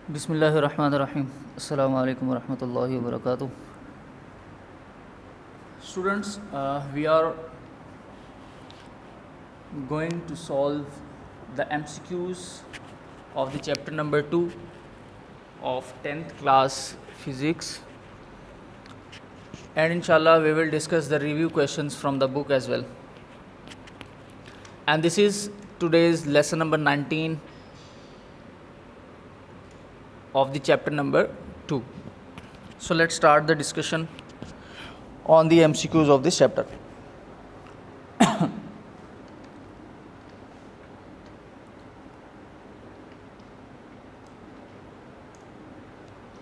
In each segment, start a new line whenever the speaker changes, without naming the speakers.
बिस्मिल्लाहिर्रहमानिर्रहीम। अस्सलामु अलैकुम वरहमतुल्लाहि वबरकातुह। Students, we are going to solve the MCQs of the chapter number 2 of 10th class physics, and inshallah we will discuss the review questions from the book as well. And this is today's lesson number 19 of the chapter number 2. So let's start the discussion on the MCQs of this chapter.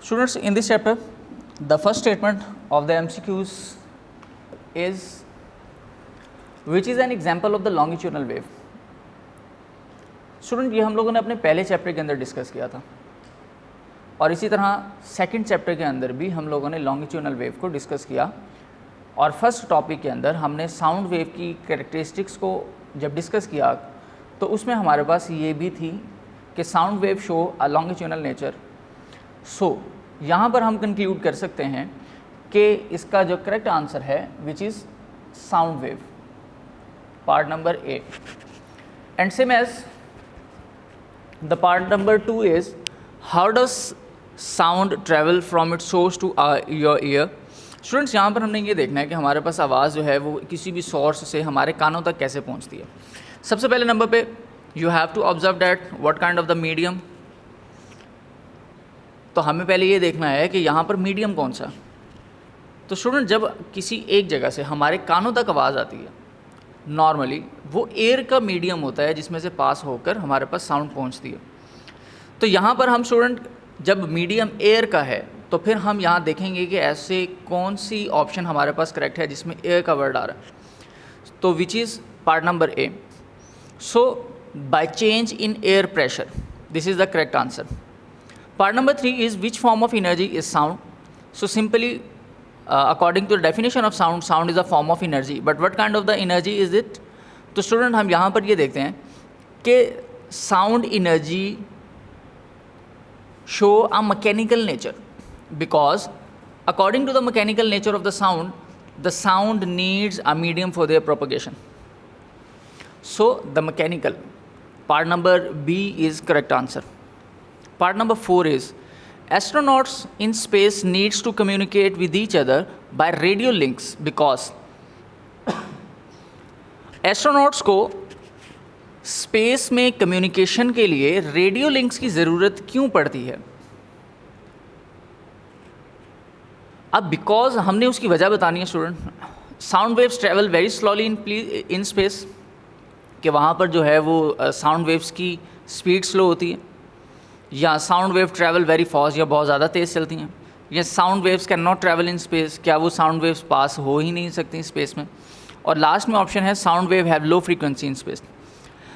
Students, in this chapter, the first statement of the MCQs is, which is an example of the longitudinal wave. Student, ये हम लोगों ने अपने पहले chapter के अंदर discuss किया था, और इसी तरह सेकंड चैप्टर के अंदर भी हम लोगों ने लॉन्गिट्यूडनल वेव को डिस्कस किया। और फर्स्ट टॉपिक के अंदर हमने साउंड वेव की कैरेक्टरिस्टिक्स को जब डिस्कस किया तो उसमें हमारे पास ये भी थी कि sound wave show a longitudinal nature. So यहाँ पर हम कंक्लूड कर सकते हैं कि इसका जो करेक्ट आंसर है which is sound wave, part number A. And same as the part number 2 is how does sound travel from its source to your ear. Students, यहाँ पर हमने ये देखना है कि हमारे पास आवाज़ जो है वो किसी भी सोर्स से हमारे कानों तक कैसे पहुँचती है। सबसे पहले नंबर पे you have to observe that what kind of the medium. तो हमें पहले ये देखना है कि यहाँ पर मीडियम कौन सा। तो स्टूडेंट, जब किसी एक जगह से हमारे कानों तक आवाज़ आती है, नॉर्मली वो एयर का मीडियम होता है जिसमें से पास होकर हमारे पास साउंड पहुँचती है। तो यहाँ पर हम स्टूडेंट जब मीडियम एयर का है तो फिर हम यहाँ देखेंगे कि ऐसे कौन सी ऑप्शन हमारे पास करेक्ट है जिसमें एयर का वर्ड आ रहा है। तो which is part number A. So by change in air pressure, this is the correct answer. Part number 3 is which form of energy is sound. So simply according to the definition of sound, sound is a form of energy, but what kind of the energy is it. तो student, हम यहाँ पर ये देखते हैं कि sound energy show a mechanical nature, because according to the mechanical nature of the sound needs a medium for their propagation. So the mechanical, part number B is correct answer. Part number 4 is astronauts in space needs to communicate with each other by radio links because astronauts को space में communication के लिए radio links की ज़रूरत क्यों पड़ती है। अब बिकॉज हमने उसकी वजह बतानी है student. Sound waves travel very slowly in space, कि वहाँ पर जो है वो साउंड वेव्स की स्पीड स्लो होती है, या sound wave travel very fast या बहुत ज़्यादा तेज़ चलती हैं, या sound waves can not travel in space, क्या वो साउंड वेव्स पास हो ही नहीं सकती स्पेस में। और लास्ट में ऑप्शन है sound wave have low frequency in space.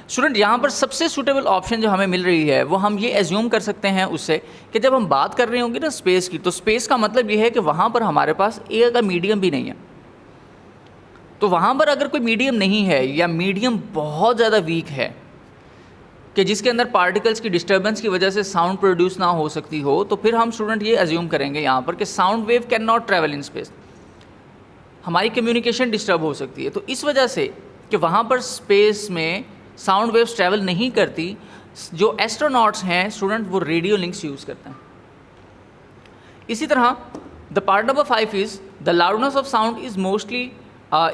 Student, यहाँ पर सबसे सूटेबल ऑप्शन जो हमें मिल रही है वो हम ये एज्यूम कर सकते हैं उससे कि जब हम बात कर रहे होंगे ना स्पेस की, तो स्पेस का मतलब ये है कि वहाँ पर हमारे पास एयर का मीडियम भी नहीं है। तो वहाँ पर अगर कोई मीडियम नहीं है या मीडियम बहुत ज़्यादा वीक है कि जिसके अंदर पार्टिकल्स की डिस्टर्बेंस की वजह से साउंड प्रोड्यूस ना हो सकती हो, तो फिर हम स्टूडेंट ये एज्यूम करेंगे यहाँ पर कि sound wave can not travel in space, हमारी कम्युनिकेशन डिस्टर्ब हो सकती है। तो इस वजह से कि वहाँ पर स्पेस में साउंड वेव्स ट्रैवल नहीं करती, जो एस्ट्रोनॉट्स हैं स्टूडेंट वो रेडियो लिंक्स यूज़ करते हैं। इसी तरह the part number 5 is the loudness of sound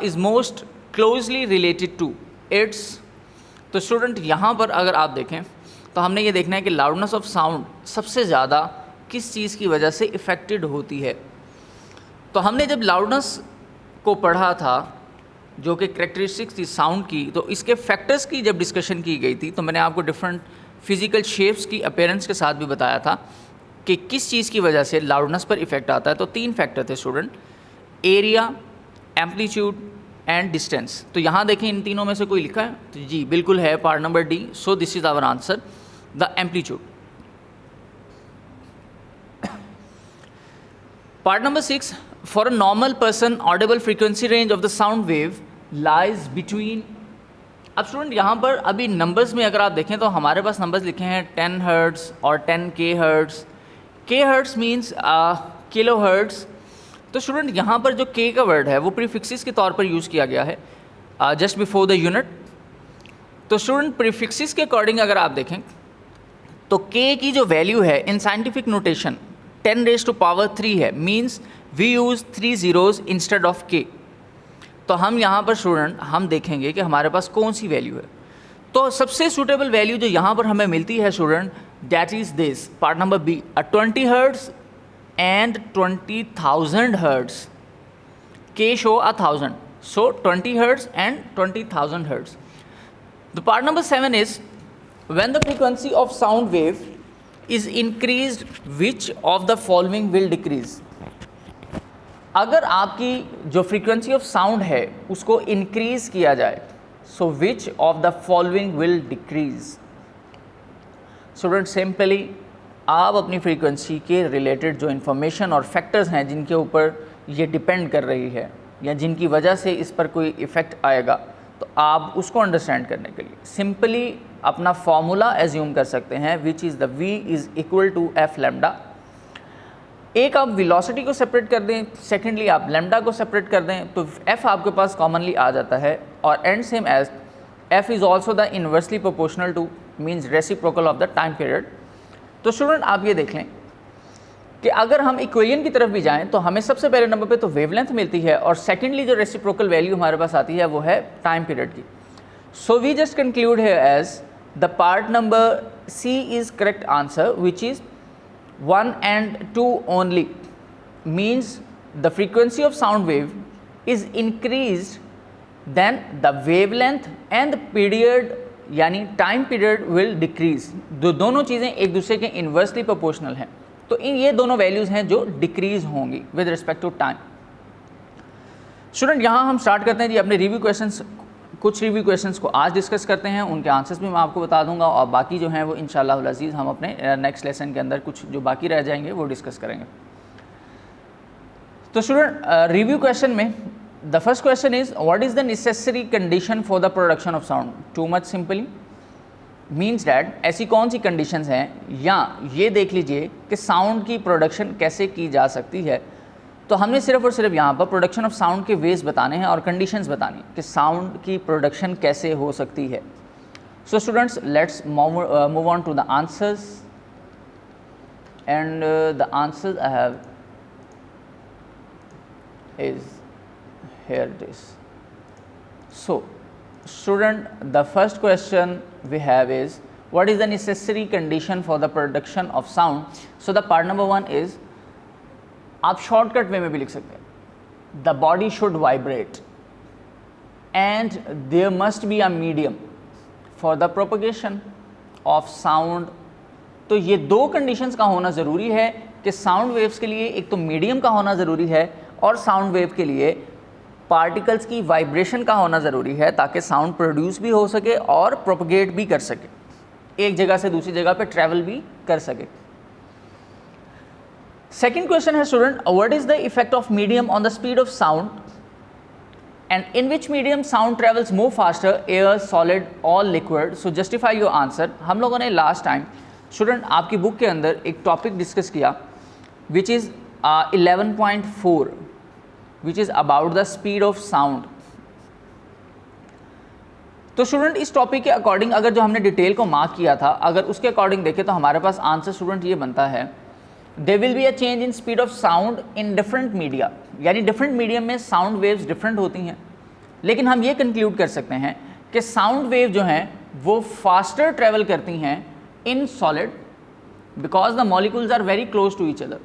is most closely related to its. तो स्टूडेंट, यहाँ पर अगर आप देखें तो हमने ये देखना है कि लाउडनेस ऑफ साउंड सबसे ज़्यादा किस चीज़ की वजह से इफ़ेक्टेड होती है। तो हमने जब लाउडनेस को पढ़ा था जो कि करेक्टरिस्टिक्स थी साउंड की, तो इसके फैक्टर्स की जब डिस्कशन की गई थी तो मैंने आपको डिफरेंट फिजिकल शेप्स की अपीयरेंस के साथ भी बताया था कि किस चीज़ की वजह से लाउडनेस पर इफ़ेक्ट आता है। तो 3 फैक्टर थे student, area, amplitude and distance. तो यहाँ देखें इन तीनों में से कोई लिखा है, तो जी बिल्कुल है, part number D. So this is our answer, the amplitude. Part number 6, for a normal person audible frequency range of the sound wave lies between अब स्टूडेंट यहाँ पर अभी नंबर्स में अगर आप देखें तो हमारे पास नंबर्स लिखे हैं 10 हर्ट्ज़ और 10 के हर्ट्ज़। के हर्ट्ज़ मीन्स किलो हर्ट्ज़। तो स्टूडेंट यहाँ पर जो के का वर्ड है वो प्रीफिक्सिस के तौर पर यूज़ किया गया है जस्ट बिफोर द यूनिट। तो स्टूडेंट प्रीफिक्सिस के अकॉर्डिंग अगर आप देखें तो के की जो वैल्यू है इन साइंटिफिक नोटेशन 10⁻³ है, means we use 3 zeros instead of के। तो हम यहाँ पर स्टूडेंट हम देखेंगे कि हमारे पास कौन सी वैल्यू है। तो सबसे सूटेबल वैल्यू जो यहाँ पर हमें मिलती है student that is this part number B 20 hertz and 20,000 hertz. के शो 1000, so 20 hertz and 20,000 hertz. The part number 7 is when the frequency of sound wave is increased, which of the following will decrease? अगर आपकी जो frequency of sound है उसको increase किया जाए, so which of the following will decrease? Student simply आप अपनी frequency के रिलेटेड जो इन्फॉर्मेशन और फैक्टर्स हैं जिनके ऊपर ये डिपेंड कर रही है या जिनकी वजह से इस पर कोई इफ़ेक्ट आएगा, तो आप उसको अंडरस्टैंड करने के लिए सिंपली अपना फॉर्मूला एज्यूम कर सकते हैं which is the v is equal to F lambda. एक आप वेलोसिटी को सेपरेट कर दें, सेकेंडली आप लैम्डा को सेपरेट कर दें, तो f आपके पास कॉमनली आ जाता है और and same as f is also the inversely proportional to means reciprocal of the time period. तो स्टूडेंट आप ये देख लें कि अगर हम इक्वेशन की तरफ भी जाएं तो हमें सबसे पहले नंबर पे तो वेवलेंथ मिलती है और सेकेंडली जो रेसिप्रोकल वैल्यू हमारे पास आती है वो है टाइम पीरियड की। So we just conclude here as the part number C is correct answer which is 1 and 2 only, means the frequency of sound wave is increased then the wavelength and the period यानी time period will decrease. दोनों चीज़ें एक दूसरे के inversely proportional हैं, तो इन ये दोनों वैल्यूज़ हैं जो डिक्रीज होंगी with respect to time. Student यहाँ हम स्टार्ट करते हैं जी अपने रिव्यू क्वेश्चंस। कुछ रिव्यू क्वेश्चंस को आज डिस्कस करते हैं, उनके आंसर्स भी मैं आपको बता दूंगा और बाकी जो हैं वो इंशाअल्लाह अज़ीज़ हम अपने नेक्स्ट लेसन के अंदर कुछ जो बाकी रह जाएंगे वो डिस्कस करेंगे। तो स्टूडेंट रिव्यू क्वेश्चन में the first question is what is the necessary condition for the production of sound? Too much simply means that ऐसी कौन सी कंडीशंस हैं, या ये देख लीजिए कि साउंड की प्रोडक्शन कैसे की जा सकती है। तो हमने सिर्फ और सिर्फ यहाँ पर प्रोडक्शन ऑफ साउंड के वेज बताने हैं और कंडीशंस बतानी है कि साउंड की प्रोडक्शन कैसे हो सकती है। सो students let's move on to the answers and the answers I have is here it is. So student the first question we have is what is the necessary condition for the production of sound? So the part number 1 is आप shortcut way में भी लिख सकते हैं the body should vibrate and there must be a medium for the propagation of sound. तो ये दो conditions का होना ज़रूरी है कि साउंड वेव्स के लिए एक तो मीडियम का होना ज़रूरी है और साउंड वेव के लिए पार्टिकल्स की वाइब्रेशन का होना ज़रूरी है ताकि साउंड प्रोड्यूस भी हो सके और प्रोपगेट भी कर सके, एक जगह से दूसरी जगह पे ट्रैवल भी कर सके। सेकेंड क्वेश्चन है student what is the effect of medium on the speed of sound and in which medium sound travels more faster, air, solid और liquid? So justify your answer. हम लोगों ने लास्ट टाइम स्टूडेंट आपकी book के अंदर एक topic discuss किया which is 11.4 which is about the speed of sound। तो स्टूडेंट इस टॉपिक के अकॉर्डिंग अगर जो हमने डिटेल को मार्क किया था अगर उसके अकॉर्डिंग देखें तो हमारे पास आंसर स्टूडेंट ये बनता है there will be a change in speed of sound in different media, यानी डिफरेंट मीडियम में साउंड वेव्स डिफरेंट होती हैं, लेकिन हम ये कंक्लूड कर सकते हैं कि साउंड वेव जो हैं वो फास्टर ट्रेवल करती हैं in solid because the molecules are very close to each other.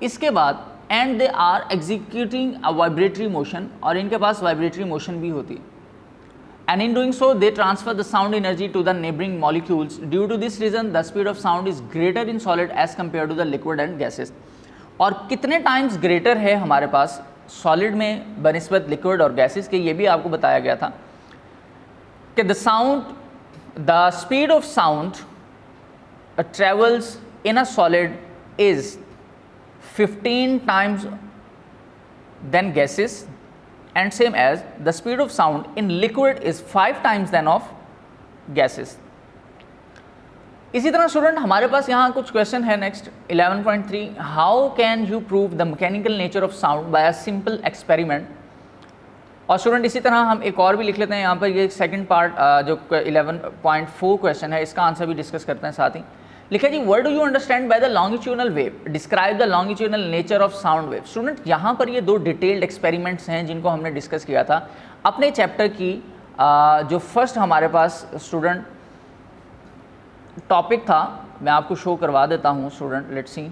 इसके बाद and they are executing a vibratory motion, और इनके पास वाइब्रेटरी मोशन भी होती है, and in doing so they transfer the sound energy to the neighbouring molecules. Due to this reason the speed of sound is greater in solid as compare to the liquid and gases. और कितने times greater है हमारे पास solid में बनिस्बत liquid और gases के, ये भी आपको बताया गया था कि the speed of sound travels in a solid is 15 times than gases and same as the speed of sound in liquid is 5 times than of gases. इसी तरह स्टूडेंट हमारे पास यहाँ कुछ क्वेश्चन है next 11.3, how can you prove the mechanical nature of sound bye a simple experiment. और student इसी तरह हम एक और भी लिख लेते हैं यहाँ पर, ये सेकंड पार्ट जो 11.4 क्वेश्चन है इसका आंसर भी डिस्कस करते हैं साथ ही. लिखा जी, what do you understand by the longitudinal wave, describe the longitudinal nature of sound wave. Student यहाँ पर ये 2 डिटेल्ड एक्सपेरिमेंट्स हैं जिनको हमने डिस्कस किया था अपने चैप्टर की जो फर्स्ट हमारे पास स्टूडेंट टॉपिक था. मैं आपको शो करवा देता हूँ स्टूडेंट, लेट्स सी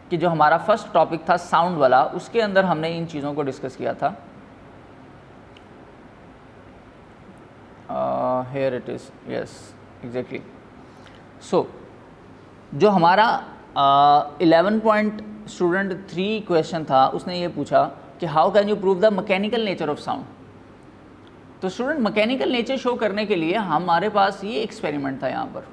कि जो हमारा फर्स्ट टॉपिक था साउंड वाला, उसके अंदर हमने इन चीज़ों को डिस्कस किया था. Here it is, yes exactly. So जो हमारा 11.3 क्वेश्चन था उसने ये पूछा कि how can you prove the mechanical nature of sound. तो स्टूडेंट मैकेनिकल नेचर शो करने के लिए हमारे पास ये एक्सपेरिमेंट था यहाँ पर.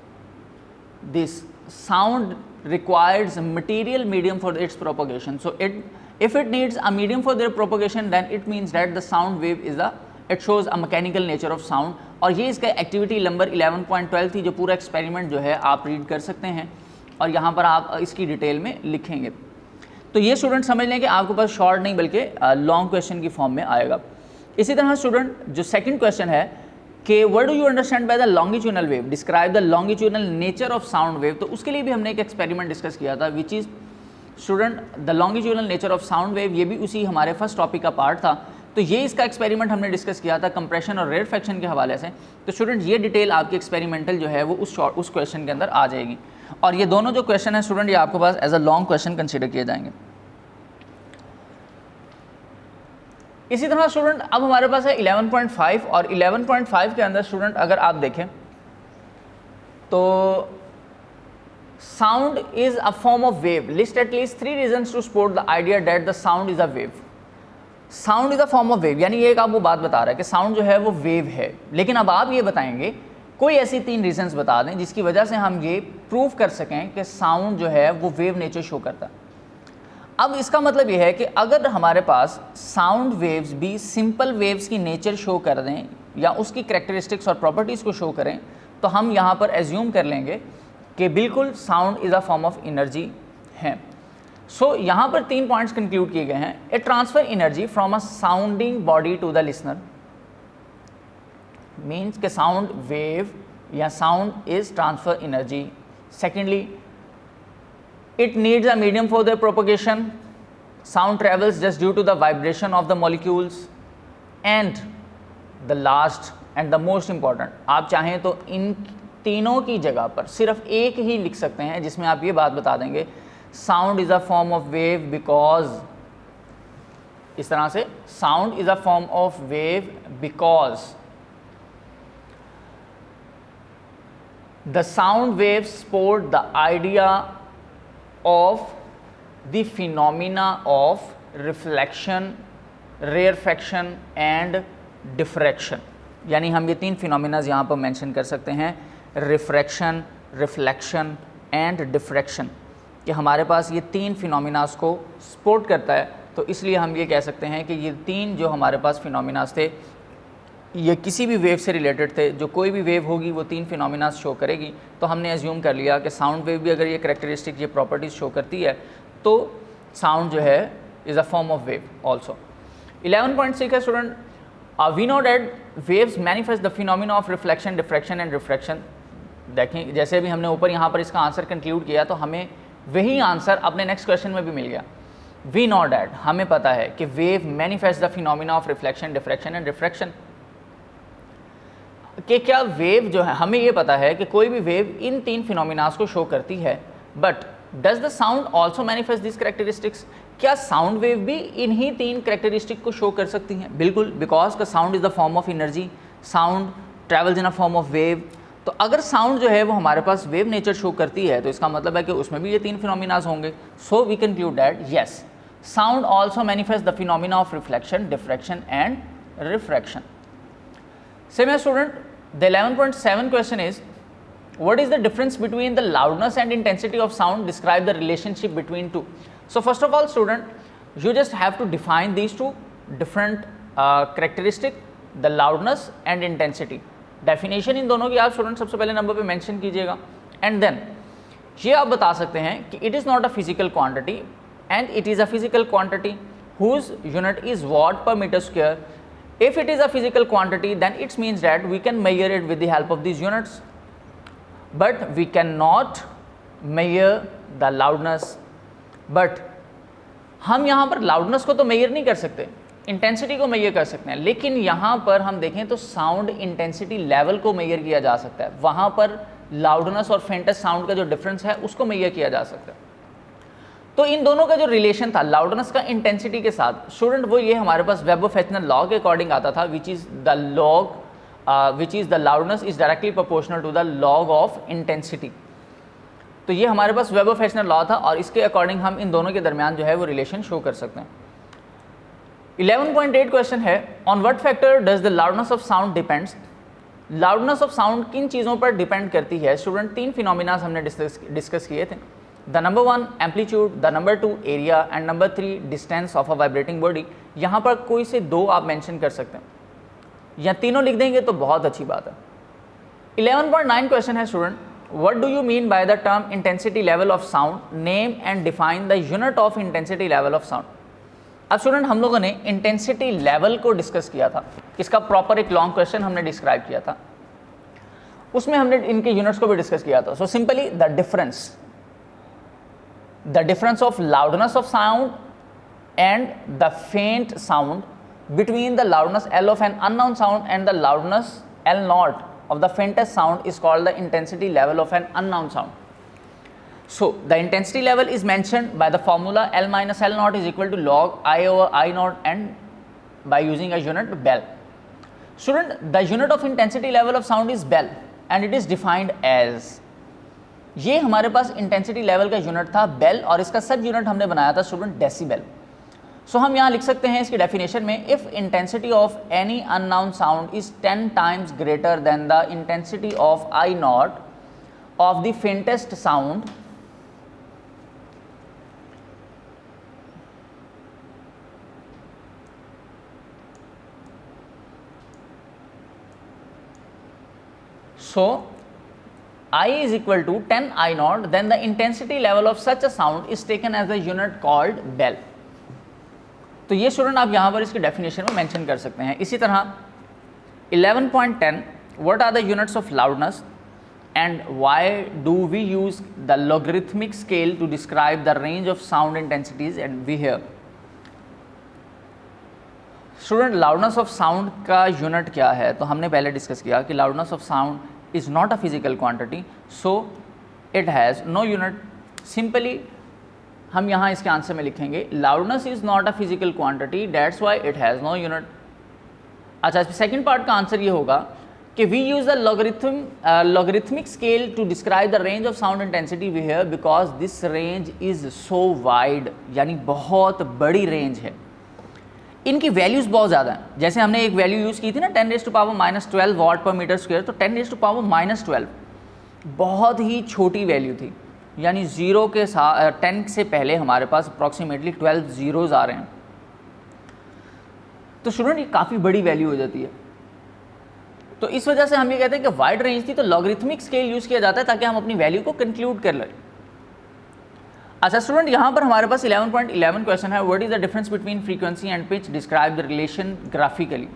This sound requires a material medium for its propagation. So if it needs a medium for their propagation, then it means that the sound wave it shows a mechanical nature of sound. और ये इसका activity number 11.12 थी, जो पूरा experiment जो है आप read कर सकते हैं और यहाँ पर आप इसकी डिटेल में लिखेंगे. तो ये स्टूडेंट समझ लें कि आपके पास शॉर्ट नहीं बल्कि लॉन्ग क्वेश्चन की फॉर्म में आएगा. इसी तरह स्टूडेंट जो सेकंड क्वेश्चन है कि what do you understand by the longitudinal wave, describe the longitudinal nature of sound wave. तो उसके लिए भी हमने एक एक्सपेरिमेंट डिस्कस किया था which is student the longitudinal nature of sound wave. ये भी उसी हमारे फर्स्ट टॉपिक का पार्ट था. तो ये इसका एक्सपेरिमेंट हमने डिस्कस किया था कंप्रेशन और रेयरफैक्शन के हवाले से. तो स्टूडेंट ये डिटेल आपकी एक्सपेरिमेंटल जो है वो उस क्वेश्चन के अंदर आ जाएगी. और ये दोनों जो क्वेश्चन है स्टूडेंट ये आपके पास as a long question consider किए जाएंगे. इसी तरह स्टूडेंट अब हमारे पास है 11.5 और 11.5 के अंदर स्टूडेंट अगर आप देखें तो sound is a form of wave. List at least 3 reasons to support the idea that the sound is a wave. Sound is a form of wave, यानी ये एक आपको बात बता रहा है कि साउंड जो है वो वेव है. लेकिन अब आप ये बताएंगे कोई ऐसी 3 रीजंस बता दें जिसकी वजह से हम ये प्रूव कर सकें कि साउंड जो है वो वेव नेचर शो करता है. अब इसका मतलब ये है कि अगर हमारे पास साउंड वेव्स भी सिंपल वेव्स की नेचर शो कर दें या उसकी करैक्टरिस्टिक्स और प्रॉपर्टीज़ को शो करें तो हम यहाँ पर एज्यूम कर लेंगे कि बिल्कुल sound is a form of energy है. सो यहाँ पर 3 पॉइंट्स कंक्लूड किए गए हैं. A transfer energy from a sounding body to the listener means के साउंड वेव या sound is transfer energy. Secondly, it needs a medium for their propagation. Sound travels just due to the vibration of the molecules. And the last and the most important, आप चाहें तो इन तीनों की जगह पर सिर्फ एक ही लिख सकते हैं जिसमें आप ये बात बता देंगे sound is a form of wave because, इस तरह से sound is a form of wave because the sound wave support the idea of the phenomena of reflection, rarefaction and diffraction. यानी हम ये 3 फिनोमिनाज यहाँ पर मेंशन कर सकते हैं, रिफ्रैक्शन, रिफ्लेक्शन एंड डिफ्रैक्शन, कि हमारे पास ये 3 फिनोमिनाज को सपोर्ट करता है. तो इसलिए हम ये कह सकते हैं कि ये 3 जो हमारे पास फिनोमिनाज थे ये किसी भी वेव से रिलेटेड थे. जो कोई भी वेव होगी वो 3 फिनोमिनाज शो करेगी. तो हमने एज्यूम कर लिया कि साउंड वेव भी अगर ये करैक्टरिस्टिक ये प्रॉपर्टीज़ शो करती है तो साउंड जो है is a form of wave also. 11.6 है student, we know that waves manifest the phenomena of reflection, diffraction and refraction. देखें जैसे अभी हमने ऊपर यहाँ पर इसका आंसर कंक्लूड किया तो हमें वही आंसर अपने नेक्स्ट क्वेश्चन में भी मिल गया. वी नो डैट, हमें पता है कि wave manifest the phenomena of reflection, diffraction and refraction. कि क्या वेव जो है, हमें ये पता है कि कोई भी वेव इन 3 फिनोमिनास को शो करती है. But does the sound also manifest this characteristics, क्या साउंड वेव भी इन्हीं 3 करैक्टरिस्टिक को शो कर सकती हैं? बिल्कुल, बिकॉज का sound is the form of energy, sound travels in a form of wave. तो अगर साउंड जो है वो हमारे पास वेव नेचर शो करती है तो इसका मतलब है कि उसमें भी ये 3 फिनोमिनास होंगे. So we conclude that yes, sound also manifest the phenomena of reflection, diffraction and refraction. Same as student, the 11.7 question is, what is the difference between the loudness and intensity of sound? Describe the relationship between two. So first of all student, you just have to define these 2 different characteristic, the loudness and intensity. Definition in दोनों की आप student सबसे पहले number पे mention कीजिएगा, and then ये आप बता सकते हैं कि it is not a physical quantity and it is a physical quantity whose unit is watt per metre square. If it is a physical quantity, then it means that we can measure it with the help of these units, but we cannot measure the loudness. But हम यहाँ पर loudness को तो measure नहीं कर सकते, intensity को measure कर सकते हैं, लेकिन यहाँ पर हम देखें तो sound intensity level को measure किया जा सकता है। वहाँ पर loudness और faintest sound का जो difference है उसको measure किया जा सकता है। तो इन दोनों का जो रिलेशन था लाउडनेस का इंटेंसिटी के साथ स्टूडेंट, वो ये हमारे पास वेबर-फेचनर लॉ के अकॉर्डिंग आता था, which is the loudness is directly proportional to the log of intensity. तो ये हमारे पास वेबर-फेचनर लॉ था और इसके अकॉर्डिंग हम इन दोनों के दरमियान जो है वो रिलेशन शो कर सकते हैं। 11.8 क्वेश्चन है, on what factor does the loudness of sound depends. Loudness of sound किन चीज़ों पर डिपेंड करती है स्टूडेंट? 3 फिनोमिना हमने डिस्कस किए थे। The number 1 amplitude, the number 2 area and number 3 distance of a vibrating body. यहाँ पर कोई से 2 आप मेंशन कर सकते हैं, या तीनों लिख देंगे तो बहुत अच्छी बात है। 11.9 क्वेश्चन है student, what do you mean by the term intensity level of sound, name and define the unit of intensity level of sound. अब स्टूडेंट हम लोगों ने इंटेंसिटी लेवल को डिस्कस किया था, इसका प्रॉपर एक लॉन्ग क्वेश्चन हमने डिस्क्राइब किया था, उसमें हमने इनके यूनिट्स को भी डिस्कस किया था। So simply the difference of loudness of sound and the faint sound between the loudness L of an unknown sound and the loudness L naught of the faintest sound is called the intensity level of an unknown sound. So the intensity level is mentioned by the formula L minus L naught is equal to log I over I naught and by using a unit Bell. Student, the unit of intensity level of sound is Bell and it is defined as, ये हमारे पास intensity level का unit था bell और इसका सब unit हमने बनाया था स्टूडेंट डेसिबल। सो हम यहाँ लिख सकते हैं इसकी डेफिनेशन में, if intensity of any unknown sound is 10 times greater than the intensity of I not of the faintest sound, so I is equal to 10 I naught, then the intensity level of such a sound is taken as the unit called Bell. तो ये student आप यहाँ पर इसकी definition में mention कर सकते हैं। इसी तरह 11.10 what are the units of loudness and why do we use the logarithmic scale to describe the range of sound intensities and we hear। Student loudness of sound का यूनिट क्या है? तो हमने पहले डिस्कस किया कि loudness of sound is not a physical quantity, so it has no unit. Simply हम यहाँ इसके आंसर में लिखेंगे loudness is not a physical quantity, that's why it has no unit. अच्छा, सेकंड पार्ट का आंसर ये होगा कि we use a logarithmic scale to describe the range of sound intensity we hear because this range is so wide, यानी बहुत बड़ी range है, इनकी वैल्यूज़ बहुत ज़्यादा हैं। जैसे हमने एक वैल्यू यूज़ की थी ना 10⁻⁻12 वॉट पर मीटर स्क्वायर, तो 10⁻⁻12 बहुत ही छोटी वैल्यू थी, यानी 0 के साथ 10 से पहले हमारे पास अप्रॉक्सीमेटली 12 जीरोज़ आ रहे हैं। तो स्टूडेंट ये काफ़ी बड़ी वैल्यू हो जाती है। तो इस वजह से हम ये कहते हैं कि वाइड रेंज थी, तो लॉगरिथमिक स्केल यूज़ किया जाता है ताकि हम अपनी वैल्यू को कंक्लूड कर लें। अच्छा स्टूडेंट, यहाँ पर हमारे पास 11.11 क्वेश्चन है, what is the difference between frequency and pitch, describe the relation graphically.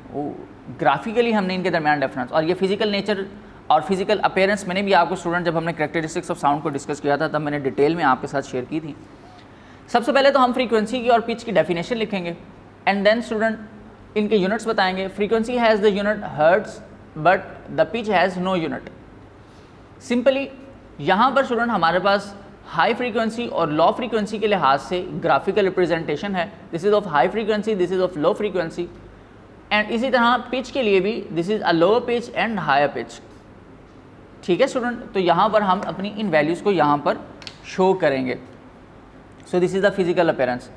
Graphically हमने इनके दरमियान डिफरेंस और ये फिजिकल नेचर और फिजिकल अपीयरेंस मैंने भी आपको स्टूडेंट जब हमने कैरेक्टरिस्टिक्स ऑफ साउंड को डिस्कस किया था तब मैंने डिटेल में आपके साथ शेयर की थी। सबसे पहले तो हम फ्रीक्वेंसी की और पिच की डेफिनेशन लिखेंगे एंड देन स्टूडेंट इनके यूनिट्स बताएंगे। Frequency has the unit hertz but the pitch has no unit. Simply यहाँ पर स्टूडेंट हमारे पास हाई फ्रीक्वेंसी और लो फ्रीक्वेंसी के लिहाज से ग्राफिकल रिप्रेजेंटेशन है, this is of high frequency, this is of low frequency, and इसी तरह पिच के लिए भी this is a lower pitch and higher pitch. ठीक है स्टूडेंट, तो यहाँ पर हम अपनी इन वैल्यूज़ को यहाँ पर शो करेंगे। सो this is the physical appearance.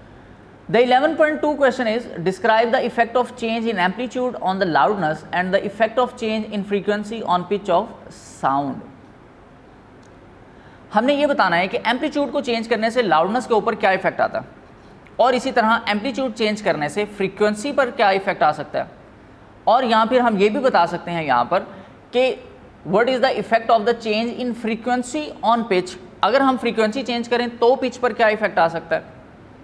The 11.2 question is describe the effect of change in amplitude on the loudness and the effect of change in frequency on pitch of sound. हमने ये बताना है कि amplitude को change करने से loudness के ऊपर क्या इफेक्ट आता है। और इसी तरह एम्पलीट्यूड चेंज करने से फ्रीक्वेंसी पर क्या इफेक्ट आ सकता है, और यहाँ फिर हम ये भी बता सकते हैं यहाँ पर कि what is the effect of the change in frequency on pitch, अगर हम फ्रीक्वेंसी चेंज करें तो पिच पर क्या इफेक्ट आ सकता है,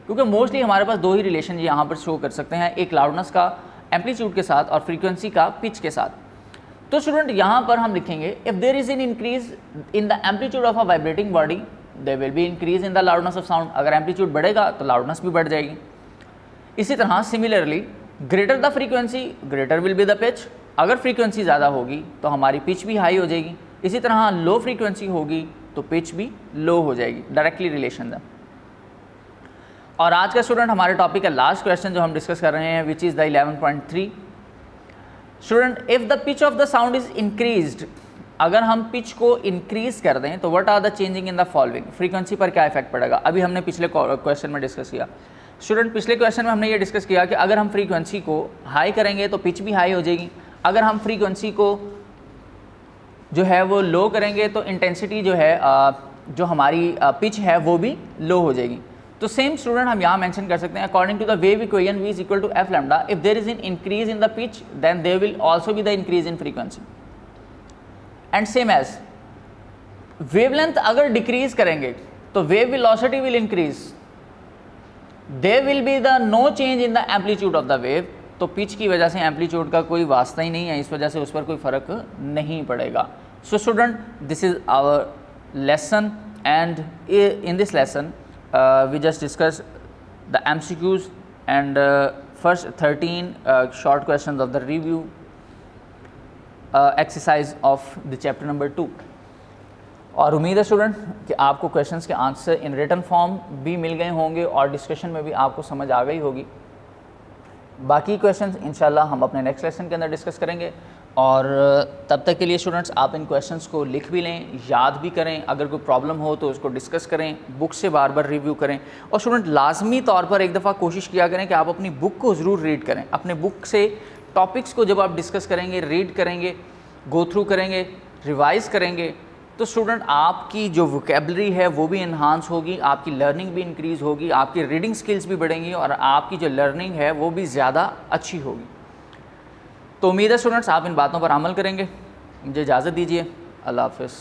क्योंकि मोस्टली हमारे पास दो ही रिलेशन यहाँ पर शो कर सकते हैं, एक लाउडनेस का एम्पलीट्यूड के साथ और फ्रीक्वेंसी का पिच के साथ। तो स्टूडेंट यहाँ पर हम लिखेंगे if there is an increase in the amplitude of a vibrating body there will be increase in the loudness of sound, अगर एम्पलीट्यूड बढ़ेगा तो लाउडनेस भी बढ़ जाएगी। इसी तरह similarly greater the frequency greater will be the pitch, अगर frequency ज़्यादा होगी तो हमारी पिच भी हाई हो जाएगी, इसी तरह लो फ्रीक्वेंसी होगी तो पिच भी लो हो जाएगी, डायरेक्टली रिलेशन है। और आज का स्टूडेंट हमारे टॉपिक का लास्ट क्वेश्चन जो हम डिस्कस कर रहे हैं which is the 11.3। Student if the pitch of the sound is increased, अगर हम पिच को इंक्रीज कर दें तो what are the changing in the following, frequency पर क्या इफेक्ट पड़ेगा। अभी हमने पिछले क्वेश्चन में डिस्कस किया स्टूडेंट, पिछले क्वेश्चन में हमने ये डिस्कस किया कि अगर हम फ्रीक्वेंसी को हाई करेंगे तो पिच भी हाई हो जाएगी, अगर हम फ्रीक्वेंसी को जो है वो लो करेंगे तो इंटेंसिटी जो है जो हमारी पिच है वो भी लो हो जाएगी। तो सेम स्टूडेंट हम यहाँ मेंशन कर सकते हैं according to the wave equation v is equal to F lambda, if there is an increase in the pitch then there will also be the increase in frequency. And same as wavelength अगर decrease करेंगे तो wave velocity will increase, there will be the no change in the amplitude of the wave, तो pitch की वजह से amplitude का कोई वास्ता ही नहीं है, इस वजह से उस पर कोई फ़र्क नहीं पड़ेगा। So student this is our lesson and in this lesson we just discussed the MCQs and first 13 short questions of the review exercise of the chapter number 2। और उम्मीद है स्टूडेंट कि आपको क्वेश्चंस के आंसर इन रिटन फॉर्म भी मिल गए होंगे और डिस्कशन में भी आपको समझ आ गई होगी। बाकी क्वेश्चंस इंशाल्लाह हम अपने नेक्स्ट लेसन के अंदर डिस्कस करेंगे, और तब तक के लिए स्टूडेंट्स आप इन क्वेश्चंस को लिख भी लें, याद भी करें, अगर कोई प्रॉब्लम हो तो उसको डिस्कस करें, बुक से बार बार रिव्यू करें, और स्टूडेंट लाजमी तौर पर एक दफ़ा कोशिश किया करें कि आप अपनी बुक को ज़रूर रीड करें। अपने बुक से टॉपिक्स को जब आप डिस्कस करेंगे, रीड करेंगे, गो थ्रू करेंगे, रिवाइज़ करेंगे, तो स्टूडेंट आपकी जो वोकेबलरी है वो भी इन्हांस होगी, आपकी लर्निंग भी इंक्रीज़ होगी, आपकी रीडिंग स्किल्स भी बढ़ेंगी और आपकी जो लर्निंग है वो भी ज़्यादा अच्छी होगी। तो उम्मीद है स्टूडेंट्स आप इन बातों पर अमल करेंगे। मुझे इजाज़त दीजिए, अल्लाह हाफ़िज़।